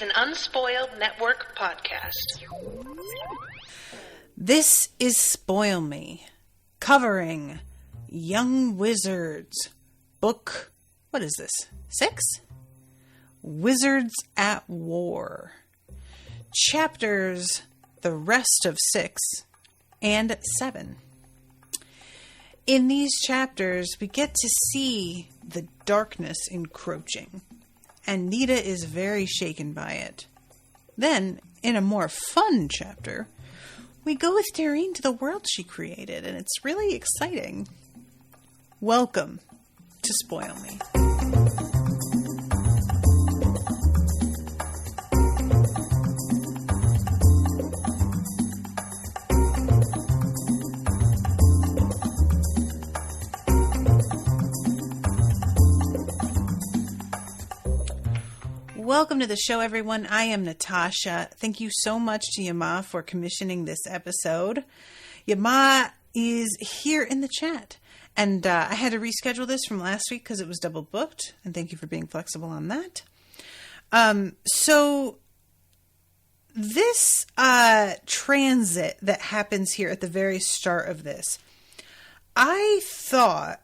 an Unspoiled Network podcast. This is Spoil Me, covering Young Wizards, book, what is this, 6? Wizards at War. Chapters, the rest of 6 and 7. In these chapters, we get to see the darkness encroaching, and Nita is very shaken by it. Then, in a more fun chapter, we go with Dairine to the world she created, and it's really exciting. Welcome to Spoil Me. Welcome to the show, everyone. I am Natasha. Thank you so much to Yama for commissioning this episode. Yama is here in the chat, and I had to reschedule this from last week because it was double booked, and thank you for being flexible on that. So this transit that happens here at the very start of this, I thought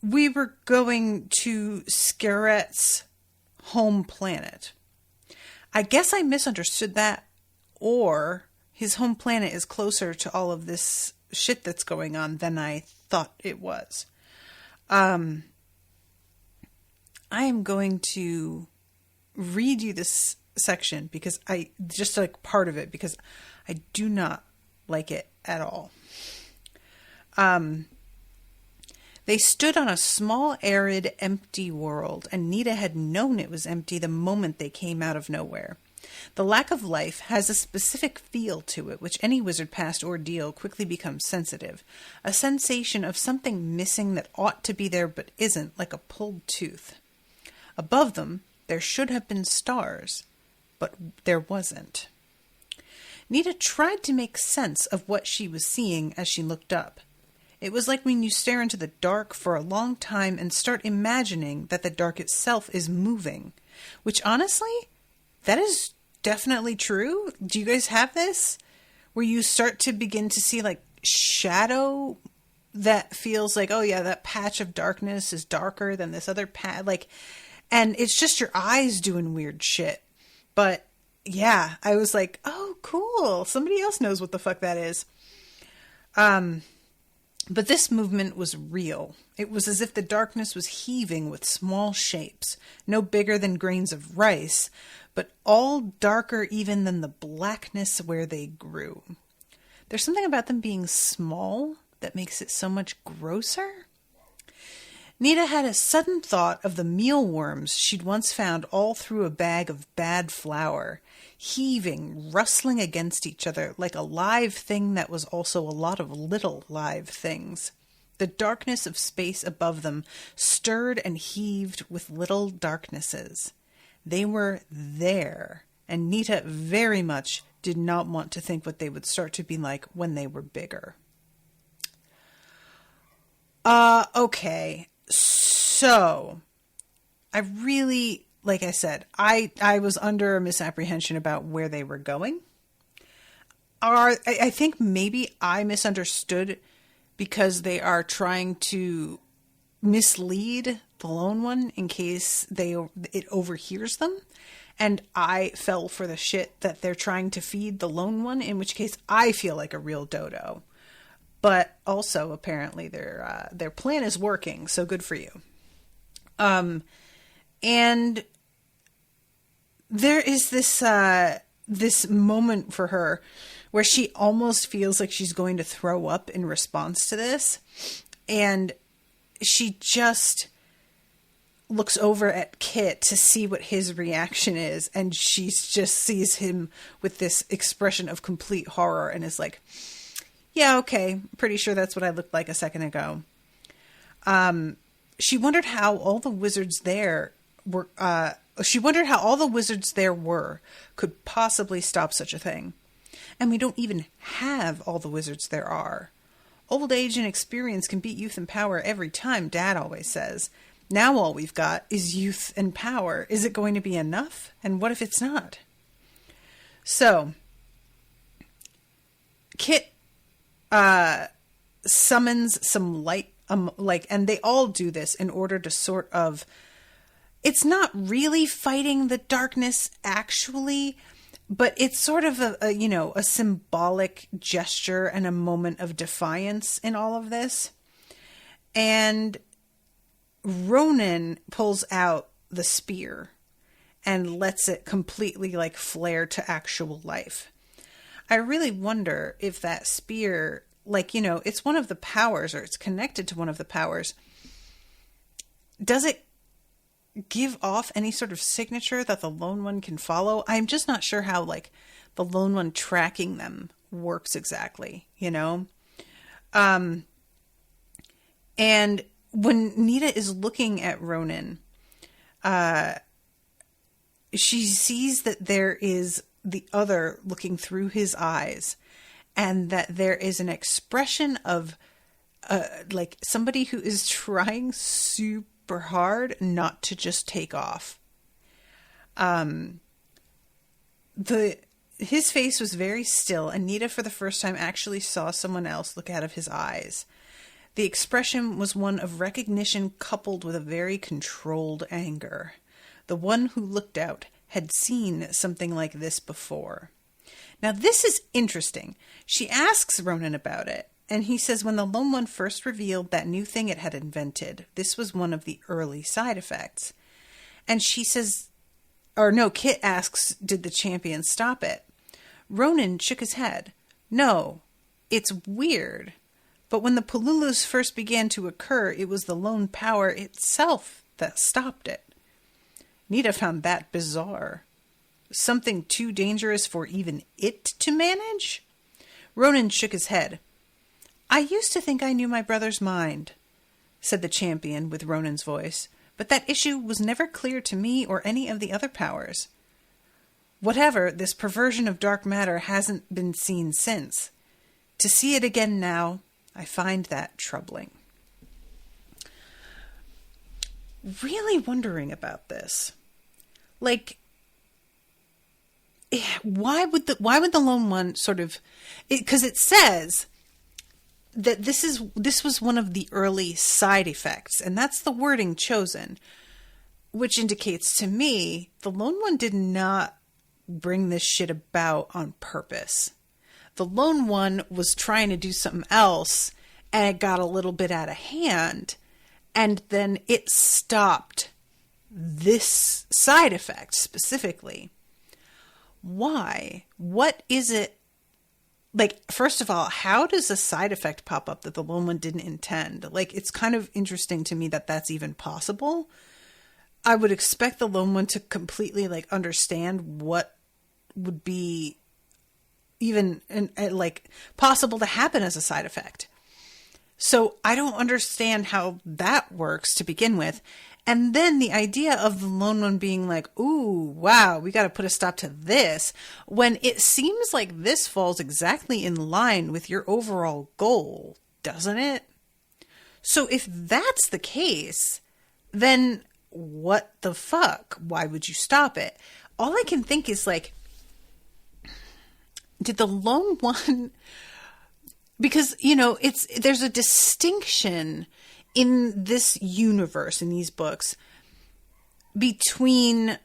we were going to Scaret's home planet. I guess I misunderstood that, or his home planet is closer to all of this shit that's going on than I thought it was. I am going to read you this section because just like part of it, because I do not like it at all. They stood on a small, arid, empty world, and Nita had known it was empty the moment they came out of nowhere. The lack of life has a specific feel to it, which any wizard past ordeal quickly becomes sensitive. A sensation of something missing that ought to be there but isn't, like a pulled tooth. Above them, there should have been stars, but there wasn't. Nita tried to make sense of what she was seeing as she looked up. It was like when you stare into the dark for a long time and start imagining that the dark itself is moving. Which, honestly, that is definitely true. Do you guys have this? Where you start to begin to see, like, shadow that feels like, oh yeah, that patch of darkness is darker than this other patch. Like, and it's just your eyes doing weird shit. But, yeah, I was like, oh, cool. Somebody else knows what the fuck that is. But this movement was real. It was as if the darkness was heaving with small shapes, no bigger than grains of rice, but all darker even than the blackness where they grew. There's something about them being small that makes it so much grosser. Nita had a sudden thought of the mealworms she'd once found all through a bag of bad flour, heaving, rustling against each other like a live thing that was also a lot of little live things. The darkness of space above them stirred and heaved with little darknesses. They were there, and Nita very much did not want to think what they would start to be like when they were bigger. Okay. So, I really, like I said, I was under a misapprehension about where they were going. I think maybe I misunderstood because they are trying to mislead the lone one in case it overhears them. And I fell for the shit that they're trying to feed the lone one, in which case I feel like a real dodo. But also, apparently, their plan is working, so good for you. And there is this moment for her where she almost feels like she's going to throw up in response to this. And she just looks over at Kit to see what his reaction is. And she just sees him with this expression of complete horror and is like, yeah, okay, pretty sure that's what I looked like a second ago. She wondered how all the wizards there were could possibly stop such a thing. And we don't even have all the wizards there are. Old age and experience can beat youth and power every time, Dad always says. Now all we've got is youth and power. Is it going to be enough? And what if it's not? So, Kit summons some light, and they all do this in order to sort of, it's not really fighting the darkness actually, but it's sort of a symbolic gesture and a moment of defiance in all of this. And Ronan pulls out the spear and lets it completely like flare to actual life. I really wonder if that spear, like, it's one of the powers, or it's connected to one of the powers. Does it give off any sort of signature that the Lone One can follow? I'm just not sure how, like, the Lone One tracking them works exactly, And when Nita is looking at Ronan, she sees that there is the other looking through his eyes, and that there is an expression of like somebody who is trying super hard not to just take off. His face was very still, and Nita for the first time actually saw someone else look out of his eyes. The expression was one of recognition coupled with a very controlled anger. The one who looked out had seen something like this before. Now, this is interesting. She asks Ronan about it, and he says when the Lone One first revealed that new thing it had invented, this was one of the early side effects. And she says, or no, Kit asks, did the champion stop it? Ronan shook his head. No, it's weird. But when the Pululus first began to occur, it was the lone power itself that stopped it. Nita found that bizarre. Something too dangerous for even it to manage? Ronan shook his head. I used to think I knew my brother's mind, said the champion with Ronan's voice, but that issue was never clear to me or any of the other powers. Whatever, this perversion of dark matter hasn't been seen since. To see it again now, I find that troubling. Really wondering about this. Like, why would the Lone One sort of, because it says that this was one of the early side effects, and that's the wording chosen, which indicates to me the Lone One did not bring this shit about on purpose. The Lone One was trying to do something else, and it got a little bit out of hand, and then it stopped this side effect specifically. Why? What is it? Like, first of all, how does a side effect pop up that the Lone One didn't intend? Like, it's kind of interesting to me that that's even possible. I would expect the Lone One to completely, like, understand what would be even, like, possible to happen as a side effect. So I don't understand how that works to begin with. And then the idea of the Lone One being like, ooh, wow, we got to put a stop to this, when it seems like this falls exactly in line with your overall goal, doesn't it? So if that's the case, then what the fuck? Why would you stop it? All I can think is like, did the Lone One, because, there's a distinction in this universe, in these books, between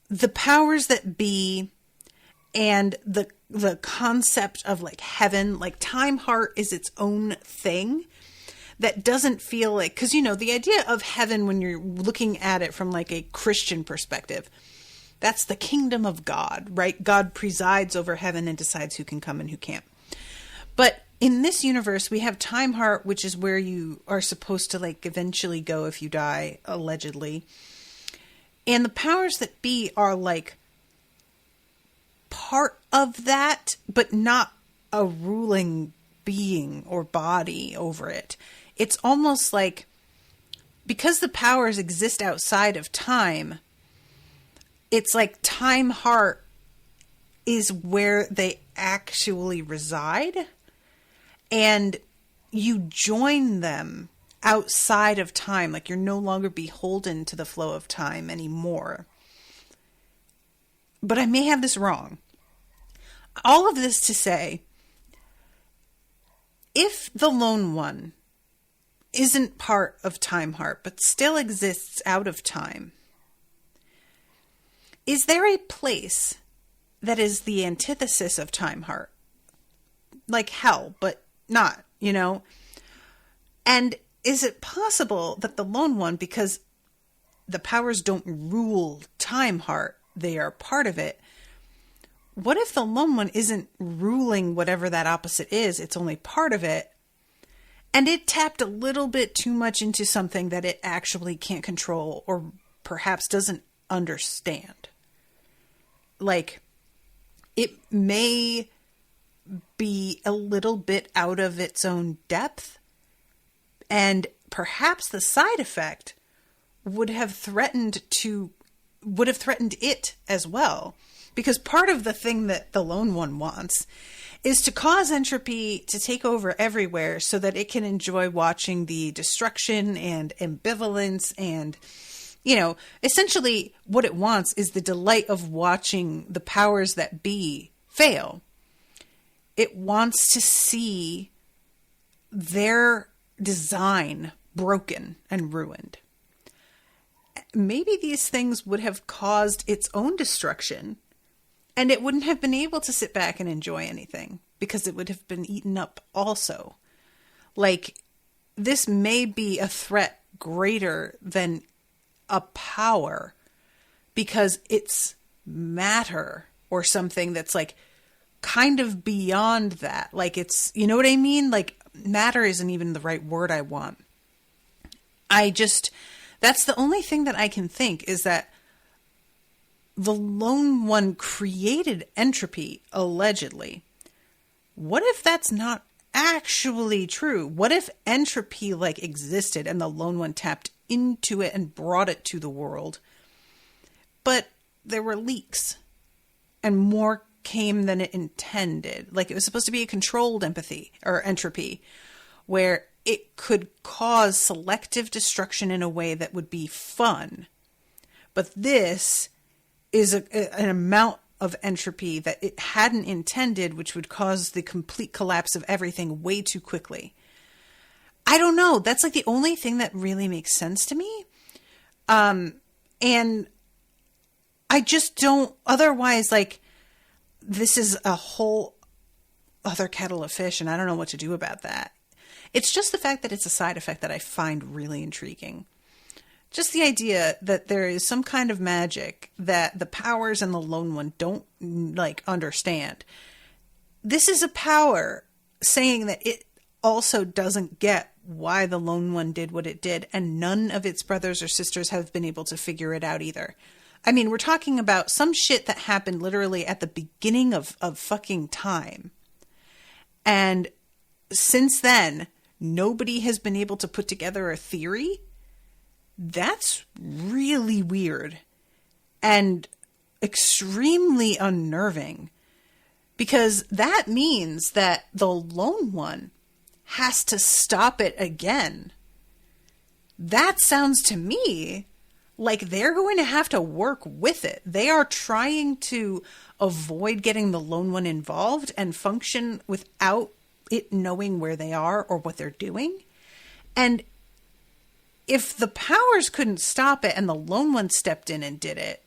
the powers that be and the concept of like heaven. Like, Time Heart is its own thing that doesn't feel like, because the idea of heaven, when you're looking at it from like a Christian perspective, that's the kingdom of God, right? God presides over heaven and decides who can come and who can't. But in this universe, we have Time Heart, which is where you are supposed to like eventually go if you die, allegedly. And the powers that be are like part of that, but not a ruling being or body over it. It's almost like, because the powers exist outside of time, it's like Time Heart is where they actually reside. And you join them outside of time. Like, you're no longer beholden to the flow of time anymore. but I may have this wrong. All of this to say, if the Lone One isn't part of Time Heart, but still exists out of time, is there a place that is the antithesis of Time Heart? Like hell, but not, you know? And is it possible that the Lone One, because the powers don't rule Time Heart, they are part of it, what if the Lone One isn't ruling whatever that opposite is? It's only part of it. And it tapped a little bit too much into something that it actually can't control or perhaps doesn't understand. Like, it may be a little bit out of its own depth. And perhaps the side effect would have threatened it as well. Because part of the thing that the Lone One wants is to cause entropy to take over everywhere so that it can enjoy watching the destruction and ambivalence and, you know, essentially what it wants is the delight of watching the powers that be fail. It wants to see their design broken and ruined. Maybe these things would have caused its own destruction, and it wouldn't have been able to sit back and enjoy anything because it would have been eaten up also. Like, this may be a threat greater than a power because it's matter or something that's like kind of beyond that. Like, it's, you know what I mean? Like, matter isn't even the right word I want. That's the only thing that I can think is that the Lone One created entropy, allegedly. What if that's not actually true? What if entropy like existed and the Lone One tapped into it and brought it to the world? But there were leaks and more came than it intended. Like, it was supposed to be a controlled empathy or entropy where it could cause selective destruction in a way that would be fun. But this is an amount of entropy that it hadn't intended, which would cause the complete collapse of everything way too quickly. I don't know. That's like the only thing that really makes sense to me. And I just don't, otherwise, like, this is a whole other kettle of fish, and I don't know what to do about that. It's just the fact that it's a side effect that I find really intriguing. Just the idea that there is some kind of magic that the powers and the Lone One don't, like, understand. This is a power saying that it also doesn't get why the Lone One did what it did, and none of its brothers or sisters have been able to figure it out either. I mean, we're talking about some shit that happened literally at the beginning of fucking time. And since then, nobody has been able to put together a theory. That's really weird and extremely unnerving, because that means that the Lone One has to stop it again. That sounds to me like they're going to have to work with it. They are trying to avoid getting the Lone One involved and function without it knowing where they are or what they're doing. And if the powers couldn't stop it and the Lone One stepped in and did it,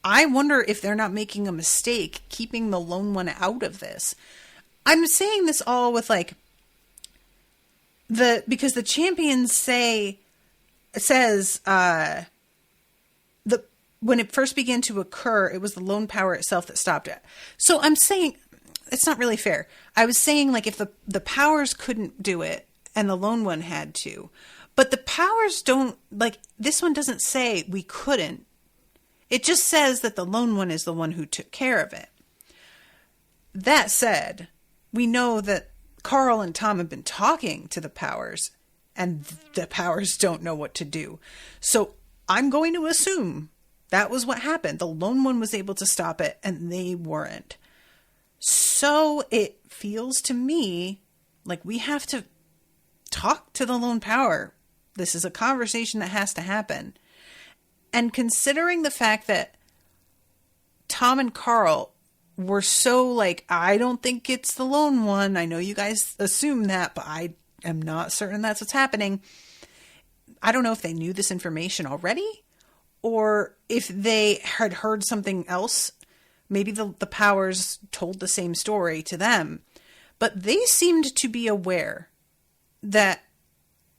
I wonder if they're not making a mistake keeping the Lone One out of this. I'm saying this all with like because the champions says when it first began to occur, it was the lone power itself that stopped it. So I'm saying it's not really fair. I was saying, like, if the powers couldn't do it and the Lone One had to, but the powers don't, like, this one doesn't say we couldn't. It just says that the Lone One is the one who took care of it. That said, we know that Carl and Tom have been talking to the powers, and the powers don't know what to do. So I'm going to assume that was what happened. The Lone One was able to stop it, and they weren't. So it feels to me like we have to talk to the lone power. This is a conversation that has to happen. And considering the fact that Tom and Carl were so like, I don't think it's the lone one. I know you guys assume that, but I am not certain that's what's happening. I don't know if they knew this information already or if they had heard something else. Maybe the powers told the same story to them, but they seemed to be aware that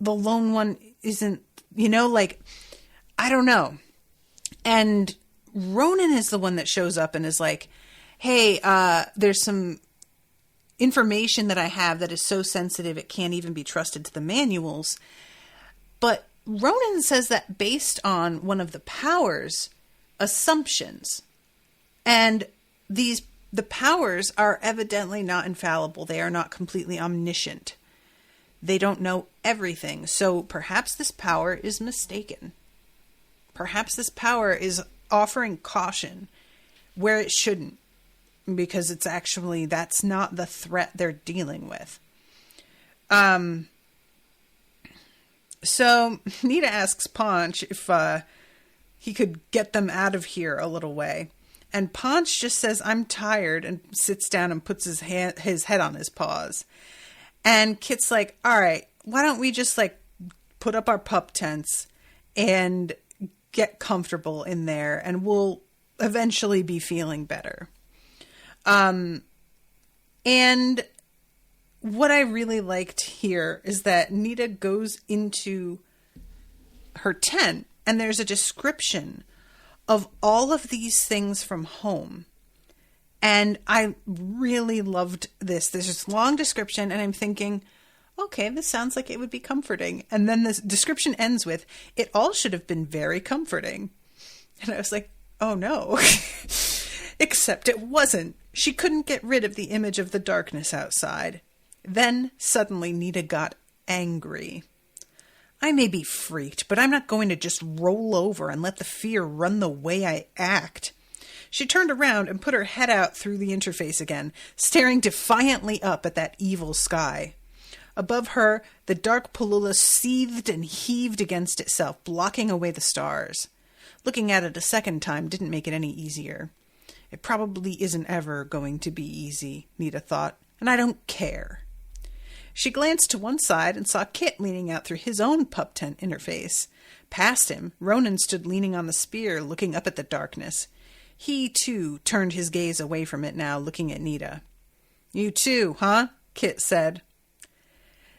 the lone one isn't, like, I don't know. And Ronan is the one that shows up and is like, hey, there's some information that I have that is so sensitive it can't even be trusted to the manuals. But Ronan says that based on one of the powers' assumptions, and the powers are evidently not infallible. They are not completely omniscient. They don't know everything. So perhaps this power is mistaken. Perhaps this power is offering caution where it shouldn't, because it's actually, that's not the threat they're dealing with. So Nita asks Paunch if he could get them out of here a little way. And Paunch just says, I'm tired, and sits down and puts his head on his paws. And Kit's like, all right, why don't we just like put up our pup tents and get comfortable in there, and we'll eventually be feeling better. And what I really liked here is that Nita goes into her tent and there's a description of all of these things from home. And I really loved this. There's this long description and I'm thinking, okay, this sounds like it would be comforting. And then this description ends with, it all should have been very comforting. And I was like, oh no. Except it wasn't. She couldn't get rid of the image of the darkness outside. Then suddenly Nita got angry. I may be freaked, but I'm not going to just roll over and let the fear run the way I act. She turned around and put her head out through the interface again, staring defiantly up at that evil sky. Above her, the dark Palula seethed and heaved against itself, blocking away the stars. Looking at it a second time didn't make it any easier. It probably isn't ever going to be easy, Nita thought, and I don't care. She glanced to one side and saw Kit leaning out through his own pup tent interface. Past him, Ronan stood leaning on the spear, looking up at the darkness. He, too, turned his gaze away from it now, looking at Nita. You too, huh? Kit said.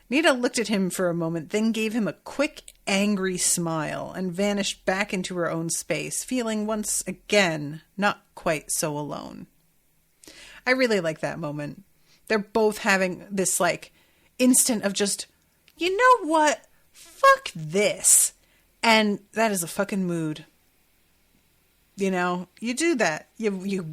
Nita looked at him for a moment, then gave him a quick, angry smile and vanished back into her own space, feeling once again not quite so alone. I really like that moment. They're both having this, like, instant of just, you know what? Fuck this. And that is a fucking mood. You know, you do that. You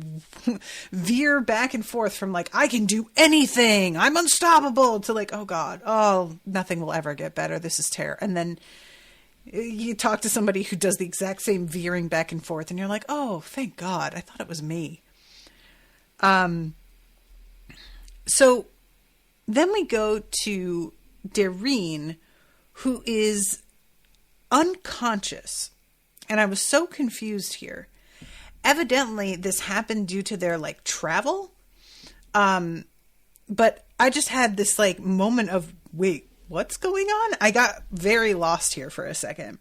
veer back and forth from like, I can do anything, I'm unstoppable, to like, oh God, oh, nothing will ever get better. This is terror. And then you talk to somebody who does the exact same veering back and forth and you're like, oh, thank God. I thought it was me. So then we go to Dairine, who is unconscious. And I was so confused here. Evidently, this happened due to their, like, travel. But I just had this, like, moment of, wait, what's going on? I got very lost here for a second.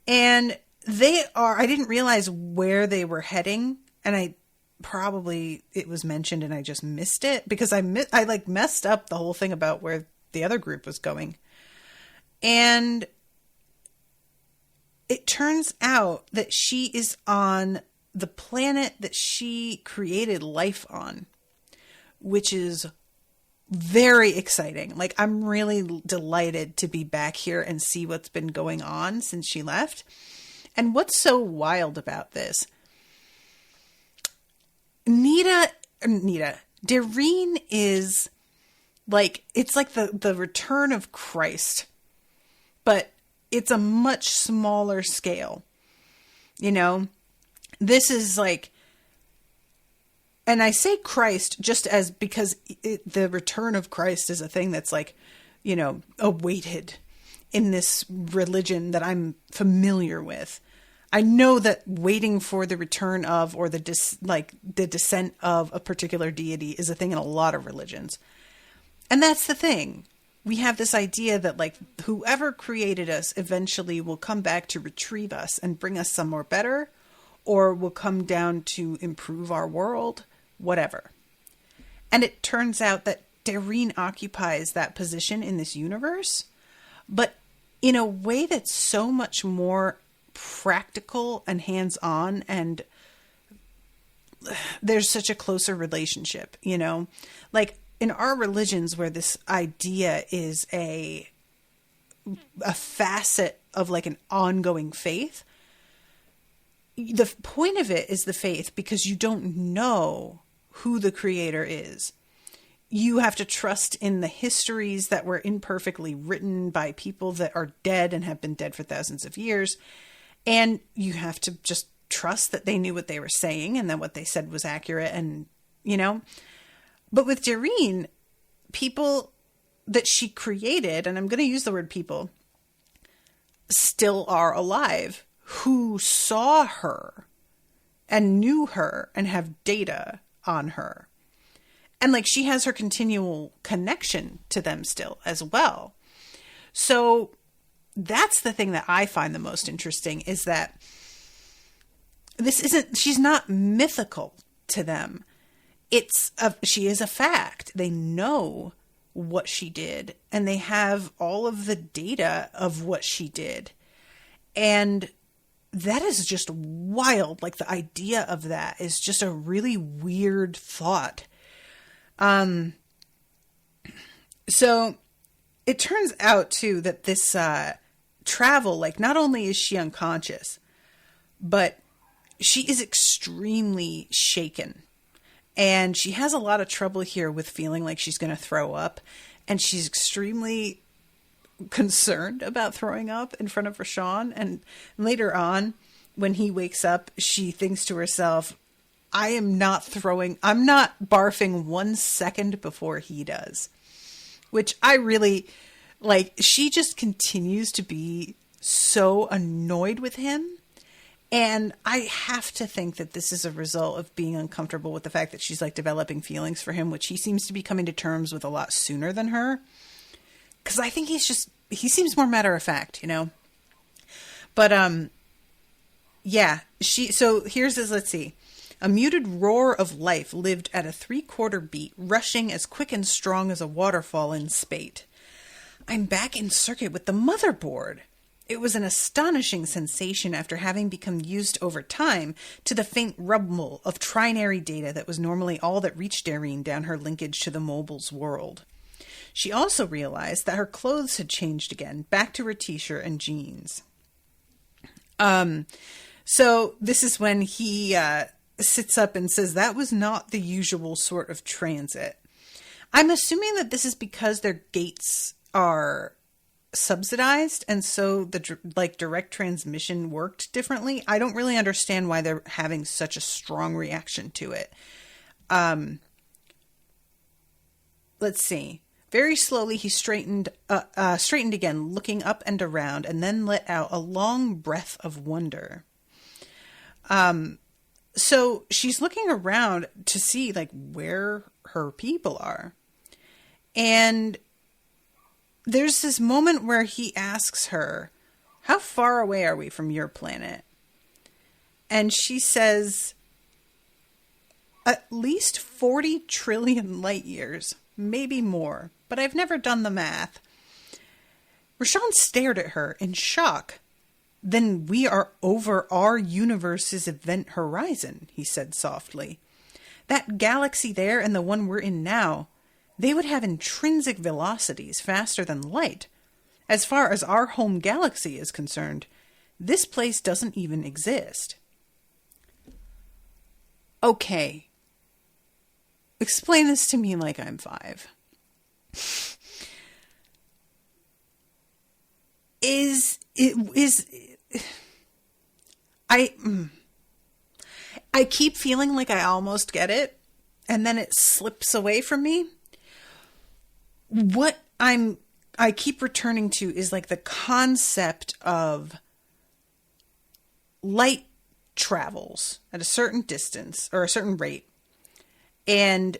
And I didn't realize where they were heading. And it was mentioned and I just missed it. Because I messed up the whole thing about where the other group was going. And it turns out that she is on the planet that she created life on, which is very exciting. Like, I'm really delighted to be back here and see what's been going on since she left. And what's so wild about this? Dairine is like, it's like the return of Christ, but it's a much smaller scale. You know, this is like, and I say Christ just as because the return of Christ is a thing that's like, you know, awaited in this religion that I'm familiar with. I know that waiting for the return of or the descent of a particular deity is a thing in a lot of religions. And that's the thing. We have this idea that like whoever created us eventually will come back to retrieve us and bring us somewhere better, or will come down to improve our world, whatever. And it turns out that Dairine occupies that position in this universe, but in a way that's so much more practical and hands-on, and there's such a closer relationship, you know? Like in our religions where this idea is a facet of like an ongoing faith, the point of it is the faith because you don't know who the creator is. You have to trust in the histories that were imperfectly written by people that are dead and have been dead for thousands of years. And you have to just trust that they knew what they were saying and that what they said was accurate, and, you know. But with Dairine, people that she created, and I'm going to use the word people, still are alive, who saw her and knew her and have data on her. And like she has her continual connection to them still as well. So that's the thing that I find the most interesting, is that she's not mythical to them. She is a fact. They know what she did, and they have all of the data of what she did. And that is just wild. Like the idea of that is just a really weird thought. So it turns out too that this, travel, like not only is she unconscious, but she is extremely shaken, and she has a lot of trouble here with feeling like she's going to throw up, and she's extremely concerned about throwing up in front of Rashawn. And later on, when he wakes up, she thinks to herself, I'm not barfing 1 second before he does, which I really like. She just continues to be so annoyed with him. And I have to think that this is a result of being uncomfortable with the fact that she's like developing feelings for him, which he seems to be coming to terms with a lot sooner than her. Cause I think he seems more matter of fact, you know, but, yeah, so here's his, let's see. A muted roar of life lived at a 3/4 beat, rushing as quick and strong as a waterfall in spate. I'm back in circuit with the motherboard. It was an astonishing sensation after having become used over time to the faint rumble of trinary data that was normally all that reached Dairine down her linkage to the mobile's world. She also realized that her clothes had changed again, back to her t-shirt and jeans. So this is when he sits up and says that was not the usual sort of transit. I'm assuming that this is because their gates are subsidized, and so the direct transmission worked differently. I don't really understand why they're having such a strong reaction to it. Let's see. Very slowly he straightened again, looking up and around, and then let out a long breath of wonder. So she's looking around to see like where her people are. And there's this moment where he asks her, how far away are we from your planet? And she says, at least 40 trillion light years, maybe more, but I've never done the math. Rashawn stared at her in shock. Then we are over our universe's event horizon, he said softly. That galaxy there and the one we're in now, they would have intrinsic velocities faster than light. As far as our home galaxy is concerned, this place doesn't even exist. Okay. Explain this to me like I'm 5. I keep feeling like I almost get it, and then it slips away from me. What I keep returning to is like the concept of light travels at a certain distance or a certain rate. And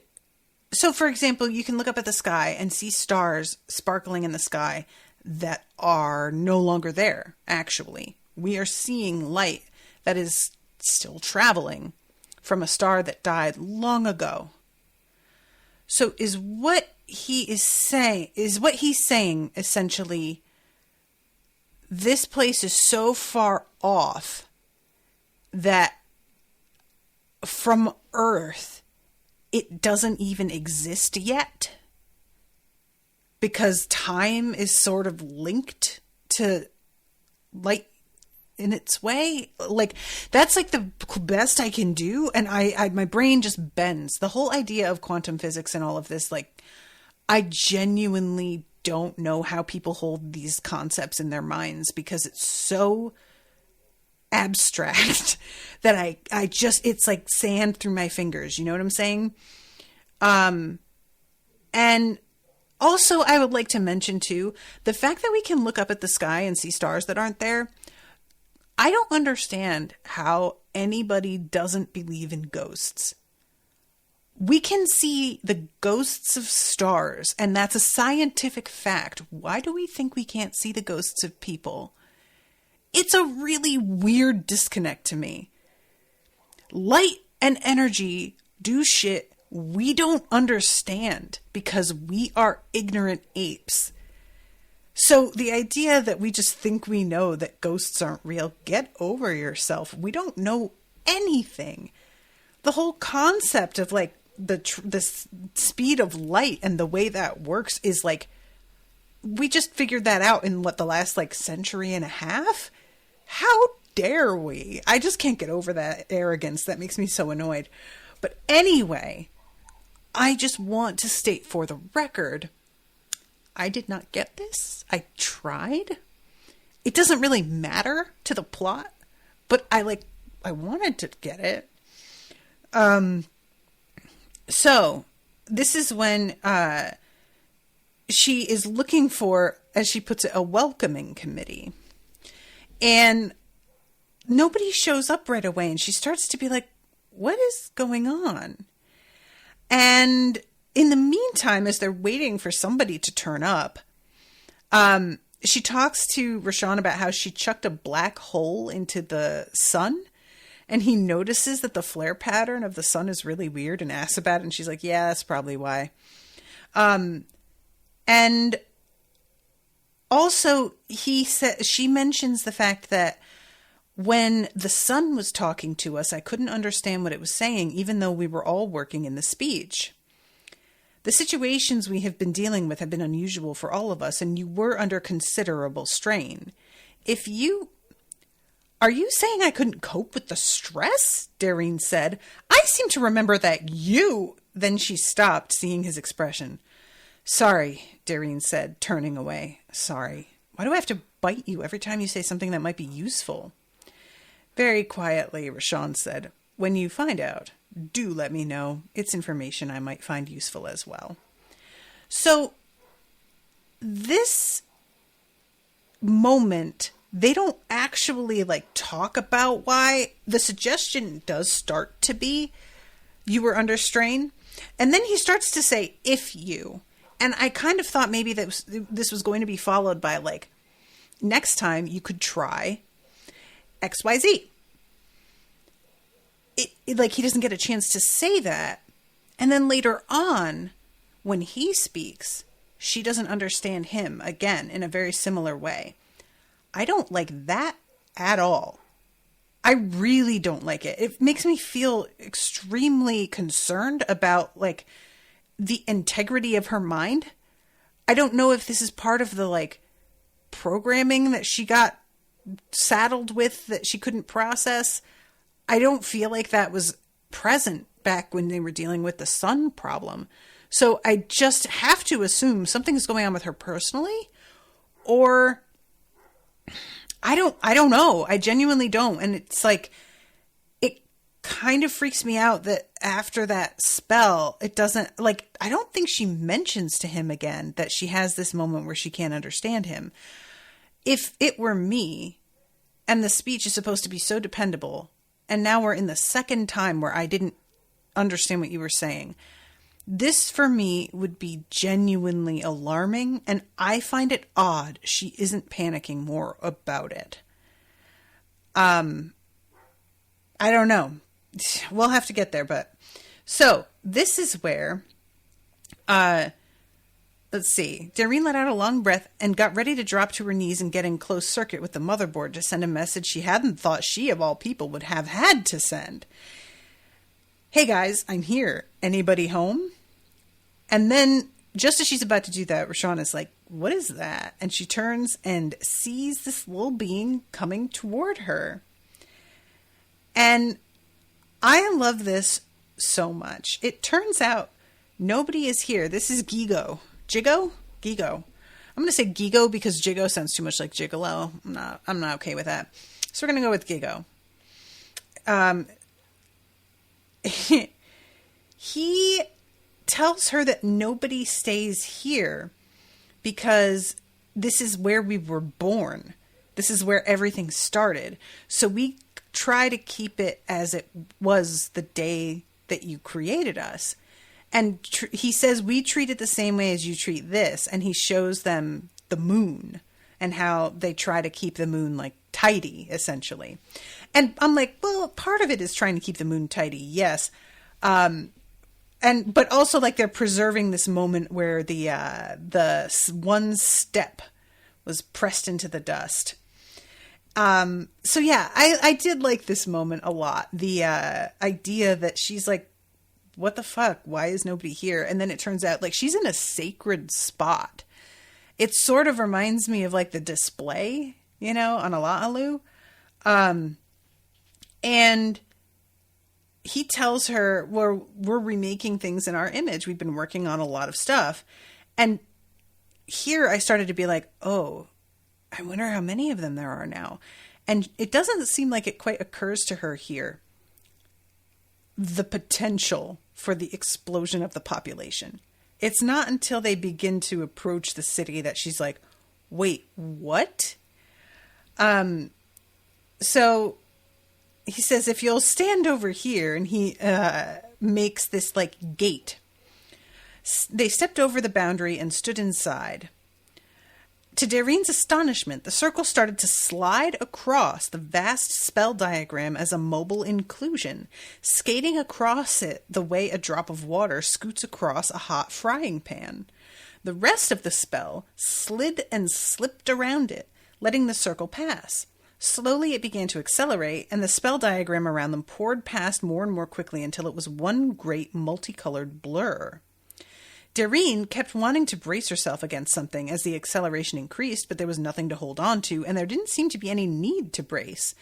so, for example, you can look up at the sky and see stars sparkling in the sky that are no longer there, actually. We are seeing light that is still traveling from a star that died long ago. So what he's saying essentially, this place is so far off that from Earth, it doesn't even exist yet, because time is sort of linked to light in its way. Like, that's like the best I can do. And my brain just bends. The whole idea of quantum physics and all of this, like, I genuinely don't know how people hold these concepts in their minds, because it's so abstract that I just, it's like sand through my fingers. You know what I'm saying? And also I would like to mention too, the fact that we can look up at the sky and see stars that aren't there. I don't understand how anybody doesn't believe in ghosts. We can see the ghosts of stars, and that's a scientific fact. Why do we think we can't see the ghosts of people? It's a really weird disconnect to me. Light and energy do shit we don't understand because we are ignorant apes. So the idea that we just think we know that ghosts aren't real, get over yourself. We don't know anything. The whole concept of like the speed of light and the way that works is like, we just figured that out in the last like century and a half. How dare we? I just can't get over that arrogance. That makes me so annoyed. But anyway, I just want to state for the record, I did not get this. I tried. It doesn't really matter to the plot, but I wanted to get it. So this is when she is looking for, as she puts it, a welcoming committee. And nobody shows up right away. And she starts to be like, what is going on? And in the meantime, as they're waiting for somebody to turn up, she talks to Rashawn about how she chucked a black hole into the sun. And he notices that the flare pattern of the sun is really weird and asks about it. And she's like, yeah, that's probably why. And also she mentions the fact that when the sun was talking to us, I couldn't understand what it was saying, even though we were all working in the speech. The situations we have been dealing with have been unusual for all of us, and you were under considerable strain. Are you saying I couldn't cope with the stress? Dairine said. I seem to remember that you... Then she stopped, seeing his expression. Sorry, Dairine said, turning away. Sorry. Why do I have to bite you every time you say something that might be useful? Very quietly, Rashawn said, when you find out, do let me know. It's information I might find useful as well. So, this moment, they don't actually talk about why. The suggestion does start to be, you were under strain. And then he starts to say, if you. And I kind of thought maybe that this was going to be followed by next time you could try XYZ. He doesn't get a chance to say that. And then later on, when he speaks, she doesn't understand him again in a very similar way. I don't like that at all. I really don't like it. It makes me feel extremely concerned about the integrity of her mind. I don't know if this is part of the programming that she got saddled with that she couldn't process. I don't feel like that was present back when they were dealing with the sun problem. So I just have to assume something's going on with her personally, or I don't know. I genuinely don't. And it's it kind of freaks me out that after that spell, it doesn't I don't think she mentions to him again that she has this moment where she can't understand him. If it were me, And the speech is supposed to be so dependable. And now we're in the second time where I didn't understand what you were saying. This, for me, would be genuinely alarming, and I find it odd she isn't panicking more about it. I don't know. We'll have to get there, but... So, this is where... let's see. Dairine let out a long breath and got ready to drop to her knees and get in close circuit with the motherboard to send a message she hadn't thought she, of all people, would have had to send. Hey guys, I'm here. Anybody home? And then, just as she's about to do that, Rashawn is like, what is that? And she turns and sees this little being coming toward her. And I love this so much. It turns out nobody is here. This is Gigo. Jigo? Gigo. I'm going to say Gigo because Jigo sounds too much like Gigolo. I'm not okay with that. So we're going to go with Gigo. He tells her that nobody stays here because this is where we were born. This is where everything started. So we try to keep it as it was the day that you created us. And he says we treat it the same way as you treat this. And he shows them the moon and how they try to keep the moon like tidy, essentially. And I'm like, well, part of it is trying to keep the moon tidy. Yes. But also like they're preserving this moment where the one step was pressed into the dust. So yeah, I did like this moment a lot. The idea that she's like, what the fuck? Why is nobody here? And then it turns out like she's in a sacred spot. It sort of reminds me of like the display, on Oahu. And he tells her, we're remaking things in our image. We've been working on a lot of stuff. And here I started to be like, oh, I wonder how many of them there are now. And it doesn't seem like it quite occurs to her here, the potential for the explosion of the population. It's not until they begin to approach the city that she's like, wait, what? So he says, if you'll stand over here, and he makes this like gate. They stepped over the boundary and stood inside. To Dairine's astonishment, the circle started to slide across the vast spell diagram as a mobile inclusion, skating across it the way a drop of water scoots across a hot frying pan. The rest of the spell slid and slipped around it, letting the circle pass. Slowly it began to accelerate, and the spell diagram around them poured past more and more quickly until it was one great multicolored blur. Dairine kept wanting to brace herself against something as the acceleration increased, but there was nothing to hold on to, and there didn't seem to be any need to brace.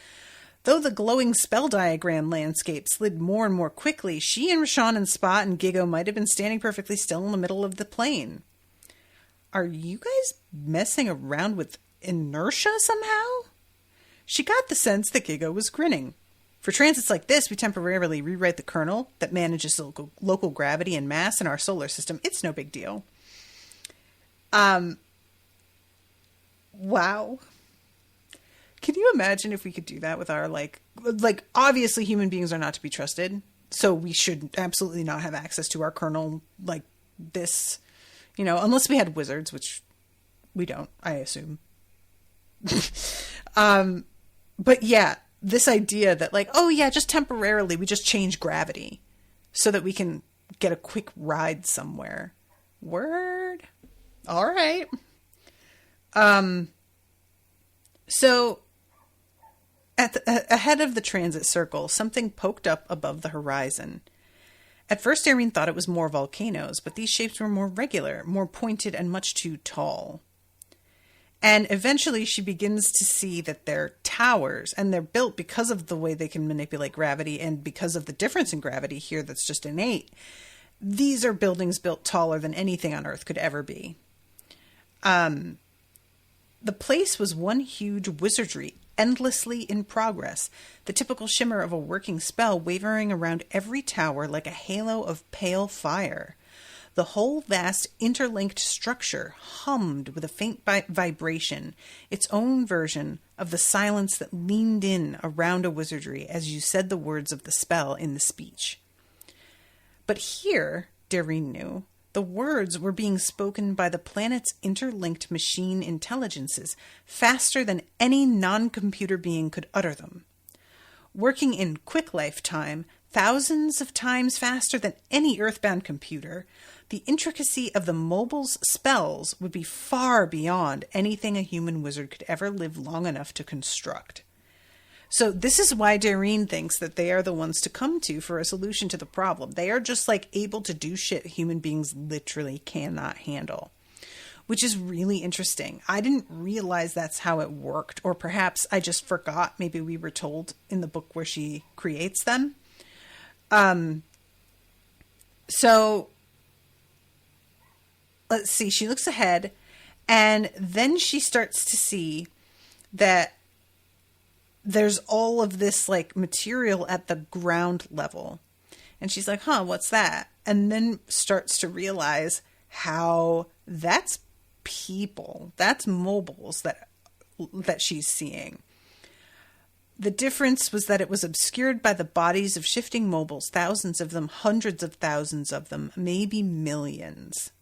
Though the glowing spell diagram landscape slid more and more quickly, she and Rashawn and Spot and Gigo might have been standing perfectly still in the middle of the plane. Are you guys messing around with inertia somehow? She got the sense that Gigo was grinning. For transits like this, we temporarily rewrite the kernel that manages local gravity and mass in our solar system. It's no big deal. Wow. Can you imagine if we could do that with our, like, obviously human beings are not to be trusted, so we should absolutely not have access to our kernel like this, unless we had wizards, which we don't, I assume. But yeah, this idea that like, oh yeah, just temporarily we just change gravity so that we can get a quick ride somewhere. Word. All right. So ahead of the transit circle, something poked up above the horizon. At first, Dairine thought it was more volcanoes, but these shapes were more regular, more pointed, and much too tall. And eventually she begins to see that they're towers, and they're built because of the way they can manipulate gravity and because of the difference in gravity here that's just innate. These are buildings built taller than anything on Earth could ever be. The place was one huge wizardry, endlessly in progress, the typical shimmer of a working spell wavering around every tower like a halo of pale fire. The whole vast interlinked structure hummed with a faint vibration, its own version of the silence that leaned in around a wizardry as you said the words of the spell in the speech. But here, Dairine knew, the words were being spoken by the planet's interlinked machine intelligences faster than any non-computer being could utter them. Working in quick lifetime, thousands of times faster than any earthbound computer, the intricacy of the mobile's spells would be far beyond anything a human wizard could ever live long enough to construct. So this is why Dairine thinks that they are the ones to come to for a solution to the problem. They are just like able to do shit human beings literally cannot handle, which is really interesting. I didn't realize that's how it worked, or perhaps I just forgot. Maybe we were told in the book where she creates them. So let's see. She looks ahead, and then she starts to see that there's all of this like material at the ground level. And she's like, what's that? And then starts to realize how that's people, that's mobiles that she's seeing. The difference was that it was obscured by the bodies of shifting mobiles, thousands of them, hundreds of thousands of them, maybe millions.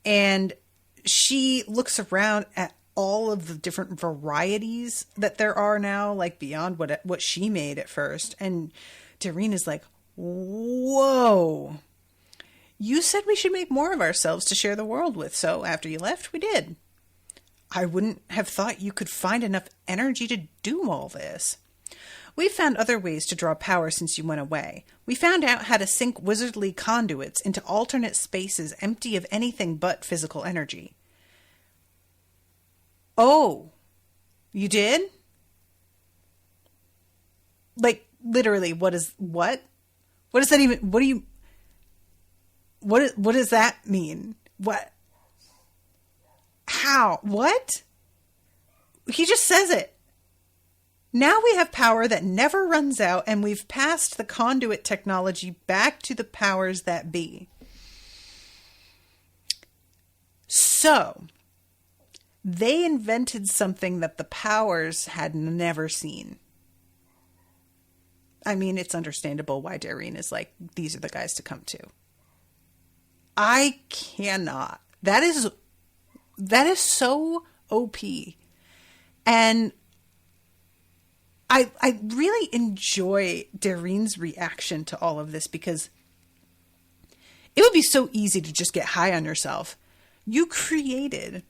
And she looks around at all of the different varieties that there are now, like beyond what she made at first. And Dairine is like, whoa, you said we should make more of ourselves to share the world with. So after you left, we did. I wouldn't have thought you could find enough energy to do all this. We've found other ways to draw power since you went away. We found out how to sink wizardly conduits into alternate spaces empty of anything but physical energy. Oh, you did? Like, literally, what? What does that even, what does that mean? What? How? What? He just says it. Now we have power that never runs out, and we've passed the conduit technology back to the powers that be. So, they invented something that the powers had never seen. I mean, it's understandable why Dairine is like, these are the guys to come to. I cannot. That is so OP. And I really enjoy Dairine's reaction to all of this, because it would be so easy to just get high on yourself. You created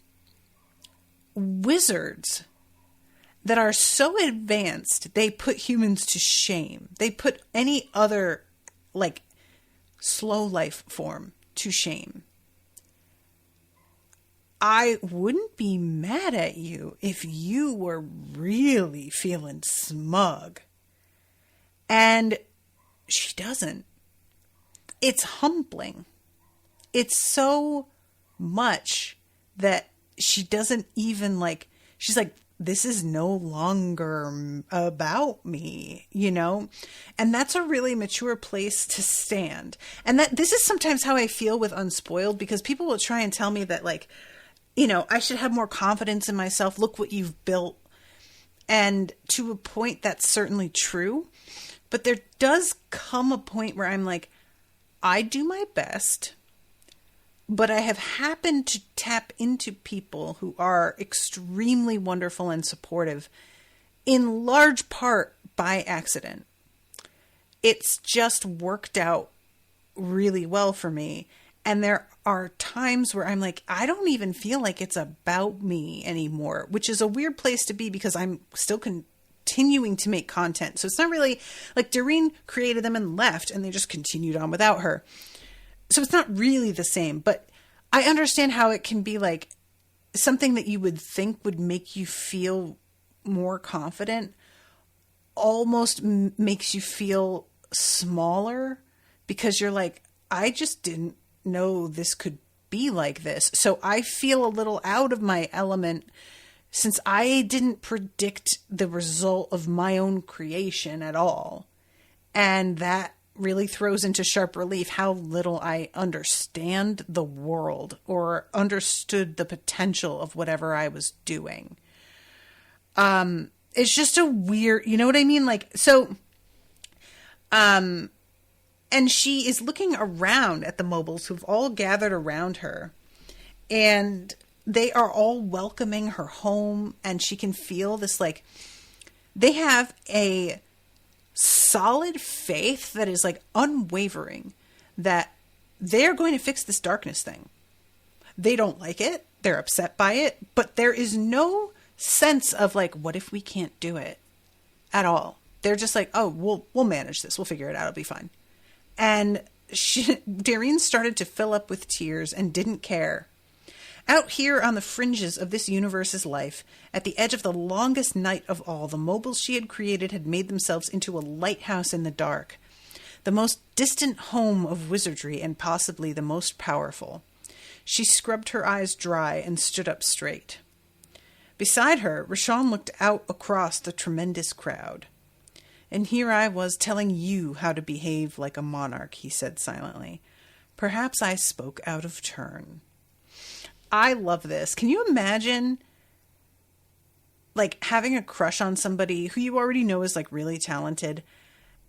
wizards that are so advanced, they put humans to shame. They put any other, like, slow life form to shame. I wouldn't be mad at you if you were really feeling smug. And she doesn't. It's humbling. It's so much that she doesn't even like, she's like, this is no longer about me, you know? And that's a really mature place to stand. And that this is sometimes how I feel with Unspoiled, because people will try and tell me that, like, you know, I should have more confidence in myself. Look what you've built. And to a point, that's certainly true. But there does come a point where I'm like, I do my best, but I have happened to tap into people who are extremely wonderful and supportive, in large part by accident. It's just worked out really well for me. And there are times where I'm like, I don't even feel like it's about me anymore, which is a weird place to be, because I'm still continuing to make content. So it's not really like Dairine created them and left, and they just continued on without her. So it's not really the same, but I understand how it can be like something that you would think would make you feel more confident almost makes you feel smaller, because you're like, I just didn't know this could be like this. So I feel a little out of my element, since I didn't predict the result of my own creation at all. And that really throws into sharp relief how little I understand the world or understood the potential of whatever I was doing. It's just a weird, you know what I mean? Like, so, and she is looking around at the mobiles who've all gathered around her, and they are all welcoming her home, and she can feel this, like, they have a solid faith that is, like, unwavering that they're going to fix this darkness thing. They don't like it. They're upset by it, but there is no sense of, like, what if we can't do it at all? They're just like, oh, we'll manage this. We'll figure it out. It'll be fine. And Dairine started to fill up with tears and didn't care. Out here on the fringes of this universe's life, at the edge of the longest night of all, the mobiles she had created had made themselves into a lighthouse in the dark, the most distant home of wizardry and possibly the most powerful. She scrubbed her eyes dry and stood up straight. Beside her, Rashawn looked out across the tremendous crowd. And here I was telling you how to behave like a monarch, he said silently. Perhaps I spoke out of turn. I love this. Can you imagine, like, having a crush on somebody who you already know is, like, really talented,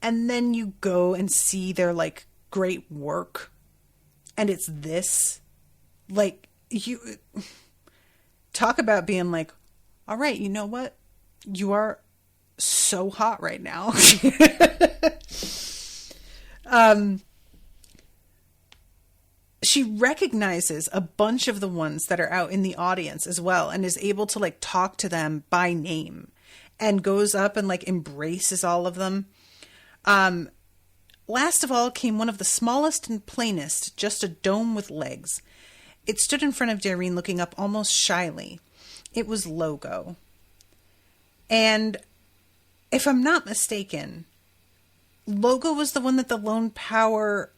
and then you go and see their, like, great work, and it's this? Like, you talk about being like, all right, you know what? You are so hot right now. She recognizes a bunch of the ones that are out in the audience as well, and is able to, like, talk to them by name, and goes up and, like, embraces all of them. Last of all came one of the smallest and plainest, just a dome with legs. It stood in front of Dairine, looking up almost shyly. It was Logo. And if I'm not mistaken, Logo was the one that the Lone Power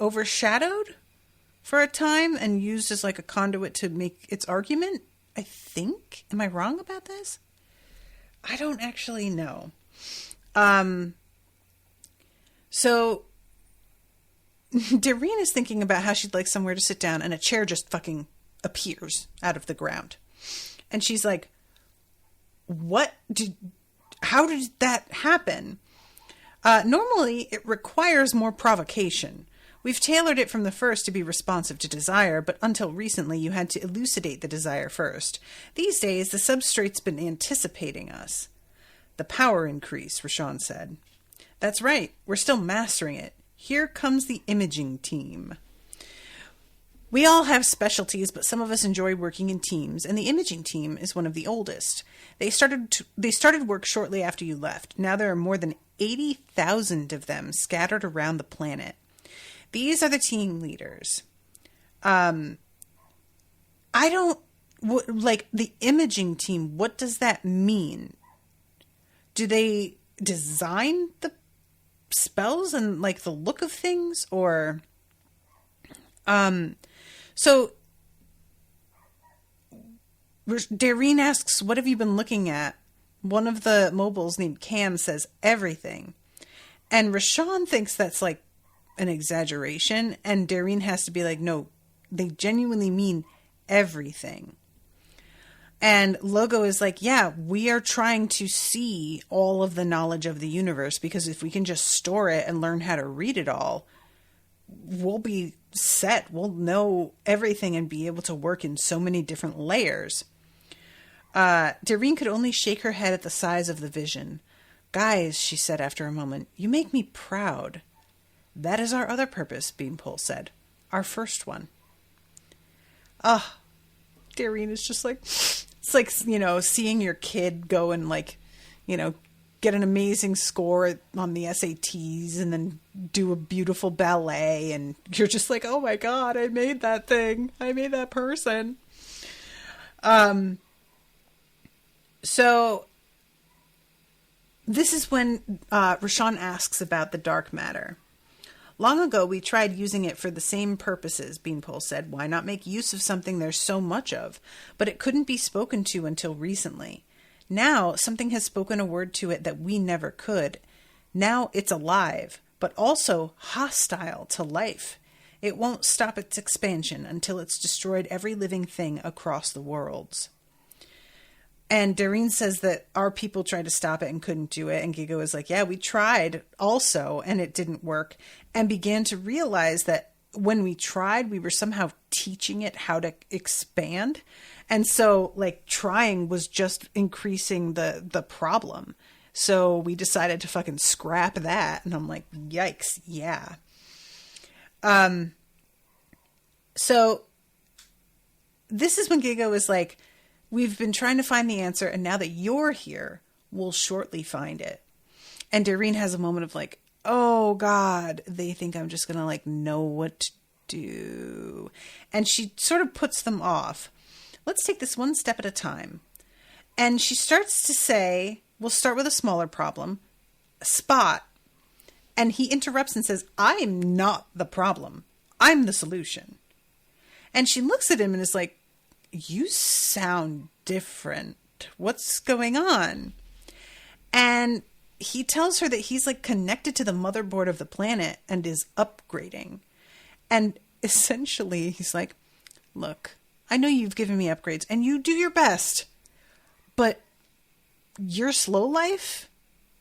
overshadowed for a time and used as, like, a conduit to make its argument, I think. Am I wrong about this? I don't actually know. So Dairine is thinking about how she'd like somewhere to sit down, and a chair just fucking appears out of the ground. And she's like, how did that happen? Normally, it requires more provocation. We've tailored it from the first to be responsive to desire, but until recently, you had to elucidate the desire first. These days, the substrate's been anticipating us. The power increase, Rashawn said. That's right. We're still mastering it. Here comes the imaging team. We all have specialties, but some of us enjoy working in teams, and the imaging team is one of the oldest. They started work shortly after you left. Now there are more than 80,000 of them scattered around the planet. These are the team leaders. I don't, like, the imaging team, what does that mean? Do they design the spells and, like, the look of things? Or, so Dairine asks, what have you been looking at? One of the mobiles named Cam says everything. And Rashawn thinks that's, like, an exaggeration, and Dairine has to be like, no, they genuinely mean everything. And Logo is like, yeah, we are trying to see all of the knowledge of the universe, because if we can just store it and learn how to read it all, we'll be set. We'll know everything and be able to work in so many different layers. Dairine could only shake her head at the size of the vision. Guys, she said after a moment, you make me proud. That is our other purpose, Beanpole said. Our first one. Dairine is just like, it's like, you know, seeing your kid go and, like, you know, get an amazing score on the SATs and then do a beautiful ballet, and you're just like, oh my God, I made that thing. I made that person. So this is when Rashawn asks about the dark matter. Long ago, we tried using it for the same purposes, Beanpole said. Why not make use of something there's so much of? But it couldn't be spoken to until recently. Now, something has spoken a word to it that we never could. Now it's alive. but also hostile to life. It won't stop its expansion until it's destroyed every living thing across the worlds. And Dairine says that our people tried to stop it and couldn't do it. And Gigo is like, yeah, we tried also, and it didn't work. And began to realize that when we tried, we were somehow teaching it how to expand. And so, like, trying was just increasing the problem. So we decided to fucking scrap that. And I'm like, yikes, yeah. So this is when Gigo is like, we've been trying to find the answer, and now that you're here, we'll shortly find it. And Dairine has a moment of like, oh God, they think I'm just going to like know what to do. And she sort of puts them off. Let's take this one step at a time. And she starts to say, we'll start with a smaller problem, Spot. And he interrupts and says, I'm not the problem. I'm the solution. And she looks at him and is like, you sound different. What's going on? And he tells her that he's like connected to the motherboard of the planet and is upgrading. And essentially he's like, look, I know you've given me upgrades and you do your best, but your slow life,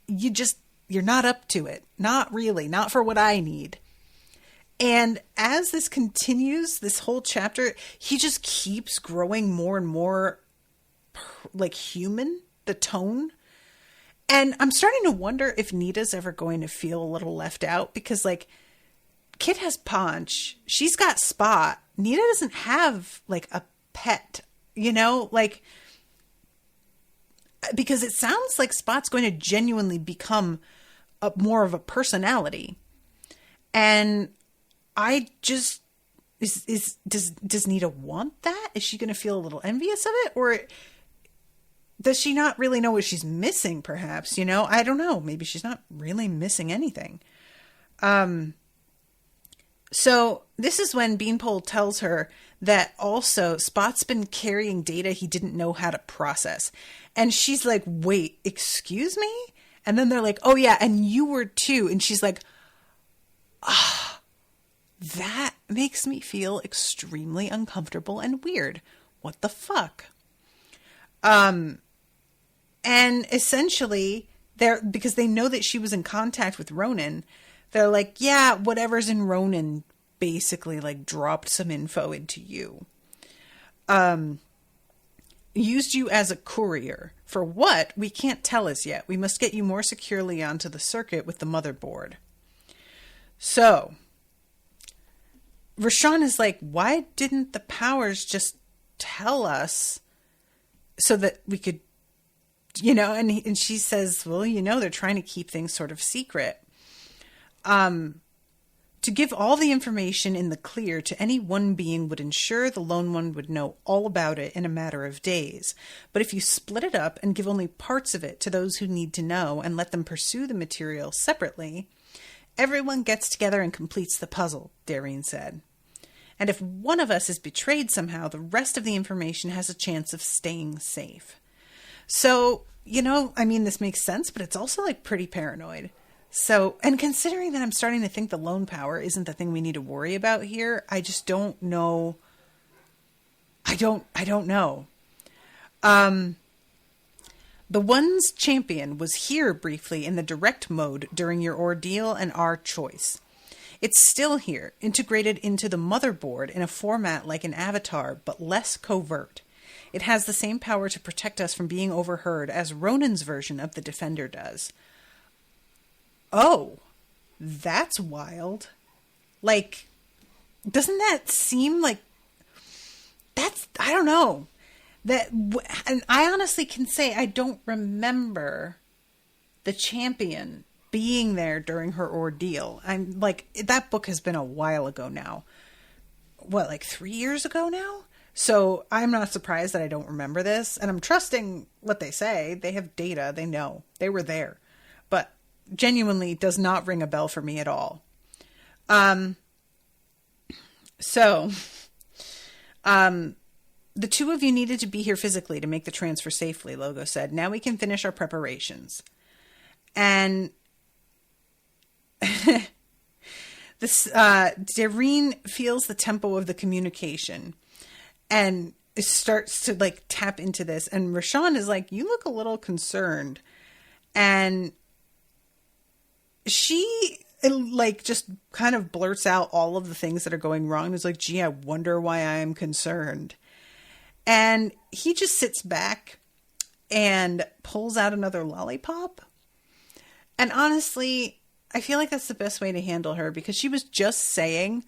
you're not up to it. Not really. Not for what I need. And as this continues, this whole chapter, he just keeps growing more and more like human, the tone. And I'm starting to wonder if Nita's ever going to feel a little left out, because like Kit has Paunch, she's got Spot. Nita doesn't have like a pet, like, because it sounds like Spot's going to genuinely become more of a personality. And I just, does Nita want that? Is she going to feel a little envious of it? Or does she not really know what she's missing, perhaps? I don't know. Maybe she's not really missing anything. So this is when Beanpole tells her that also Spot's been carrying data he didn't know how to process. And she's like, wait, excuse me? And then they're like, oh yeah, and you were too. And she's like, that makes me feel extremely uncomfortable and weird. What the fuck? And essentially, because they know that she was in contact with Ronan, they're like, yeah, whatever's in Ronan basically like dropped some info into you. Used you as a courier. For what? We can't tell as yet. We must get you more securely onto the circuit with the motherboard. So Rashawn is like, why didn't the powers just tell us so that we could, and she says, well, they're trying to keep things sort of secret. To give all the information in the clear to any one being would ensure the lone one would know all about it in a matter of days. But if you split it up and give only parts of it to those who need to know and let them pursue the material separately, everyone gets together and completes the puzzle, Dairine said. And if one of us is betrayed somehow, the rest of the information has a chance of staying safe. So, this makes sense, but it's also like pretty paranoid. So, and considering that I'm starting to think the lone power isn't the thing we need to worry about here, I just don't know. I don't know. The One's champion was here briefly in the direct mode during your ordeal and our choice. It's still here, integrated into the motherboard in a format like an avatar, but less covert. It has the same power to protect us from being overheard as Ronan's version of the Defender does. Oh, that's wild. Like, doesn't that seem like I don't know. And I honestly can say I don't remember the champion being there during her ordeal. I'm like, that book has been a while ago now. What, like 3 years ago now? So I'm not surprised that I don't remember this. And I'm trusting what they say. They have data. They know. They were there. But genuinely does not ring a bell for me at all. The two of you needed to be here physically to make the transfer safely, Logo said. Now we can finish our preparations. And This Dairine feels the tempo of the communication and it starts to like tap into this. And Rashawn is like, you look a little concerned. And she like just kind of blurts out all of the things that are going wrong. And is like, gee, I wonder why I'm concerned. And he just sits back and pulls out another lollipop. And honestly, I feel like that's the best way to handle her, because she was just saying,